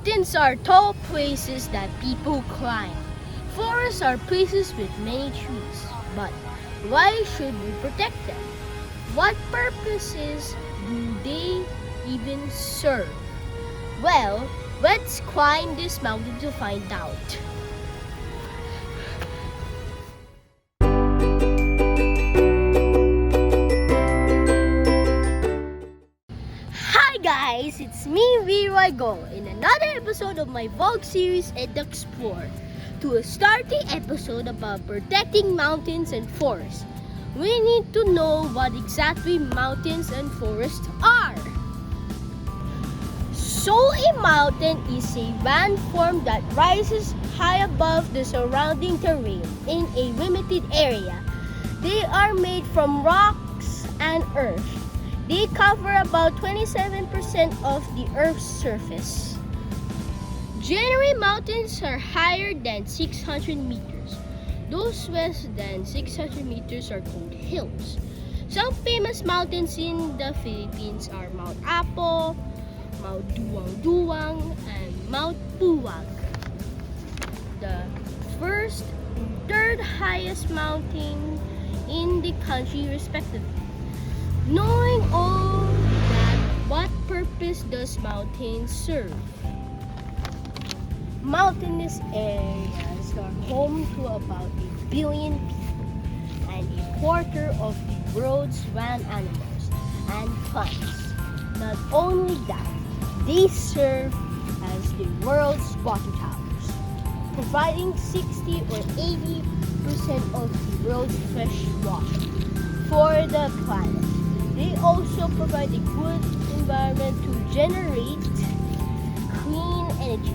Mountains are tall places that people climb. Forests are places with many trees. But why should we protect them? What purposes do they even serve? Well, let's climb this mountain to find out. Hi guys, it's me, Leroy Go, in another episode of my vlog series, Eduxplore. To start the episode about protecting mountains and forests, we need to know what exactly mountains and forests are. So a mountain is a landform that rises high above the surrounding terrain in a limited area. They are made from rocks and earth. They cover about 27% of the Earth's surface. Generally, mountains are higher than 600 meters. Those less than 600 meters are called hills. Some famous mountains in the Philippines are Mount Apo, Mount Duwang-Duwang, and Mount Puwag. The first and third highest mountain in the country respectively. Knowing all that, what purpose does mountains serve? Mountainous areas are home to about 1 billion people and a quarter of the world's land animals and plants. Not only that, they serve as the world's water towers, providing 60 or 80% of the world's fresh water for the planet. They also provide a good environment to generate clean energy,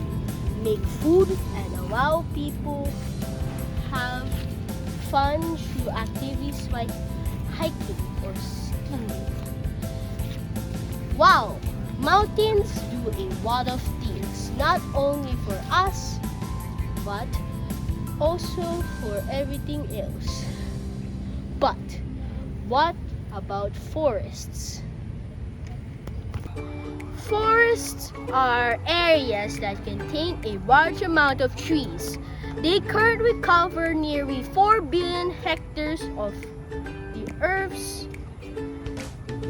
make food, and allow people have fun through activities like hiking or skiing. Wow! Mountains do a lot of things, not only for us, but also for everything else. But what about forests? Forests are areas that contain a large amount of trees. They currently cover nearly 4 billion hectares of the Earth's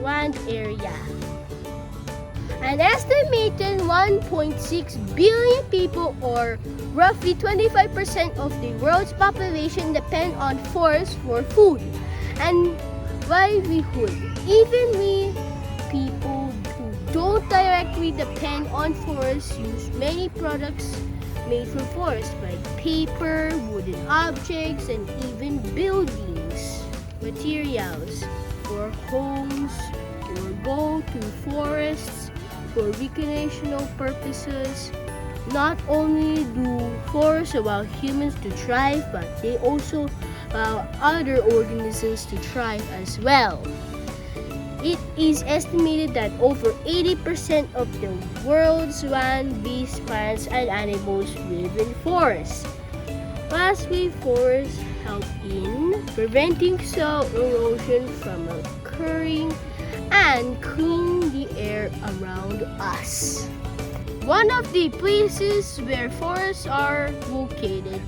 land area. An estimated 1.6 billion people, or roughly 25% of the world's population, depend on forests for food and livelihood. Even we people who don't directly depend on forests use many products made from forests, like paper, wooden objects, and even buildings materials for homes, or go to forests for recreational purposes. Not only do forests allow humans to thrive, but they also allow other organisms to thrive as well. It is estimated that over 80% of the world's land-based plants and animals live in forests. Lastly, forests help in preventing soil erosion from occurring and clean the air around us. One of the places where forests are located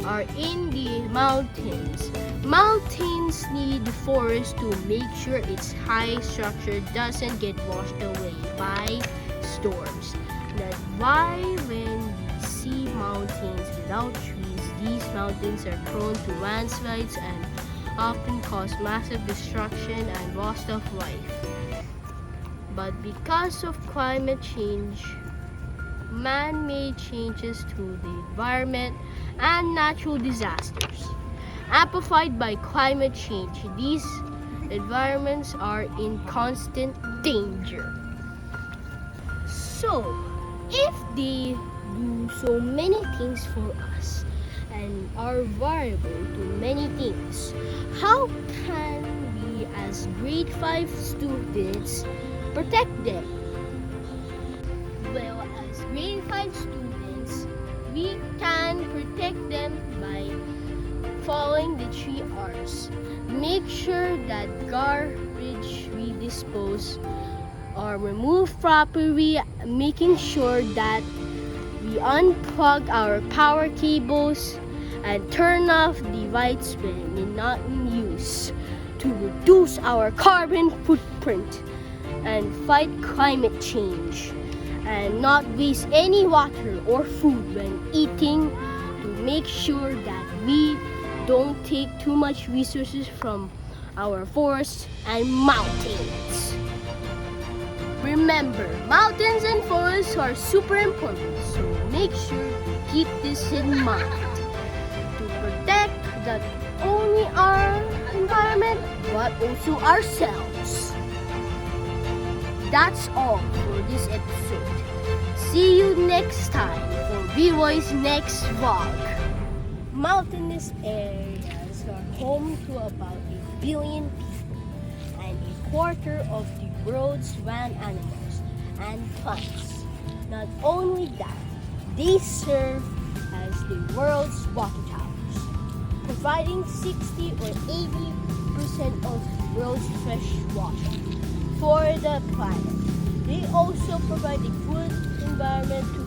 are in the mountains. Mountains need forests to make sure its high structure doesn't get washed away by storms. That's why when we see mountains without trees, these mountains are prone to landslides and often cause massive destruction and loss of life. But because of climate change, man-made changes to the environment, and natural disasters amplified by climate change, these environments are in constant danger. So, if they do so many things for us and are vulnerable to many things, how can we as grade 5 students protect them? Well, as grade 5 students, we can protect them by following the 3 R's. Make sure that garbage we dispose are removed properly, making sure that We unplug our power cables and turn off devices when not in use to reduce our carbon footprint and fight climate change, and not waste any water or food when eating, to make sure that we don't take too much resources from our forests and mountains. Remember, mountains and forests are super important, so make sure to keep this in mind to protect not only our environment but also ourselves. That's all for this episode. See you next time for B-Boy's next vlog. Mountainous areas are home to about 1 billion people and 1/4 of the world's land animals and plants. Not only that, they serve as the world's water towers, providing 60 or 80% of the world's fresh water for the planet. They also provide a good environment to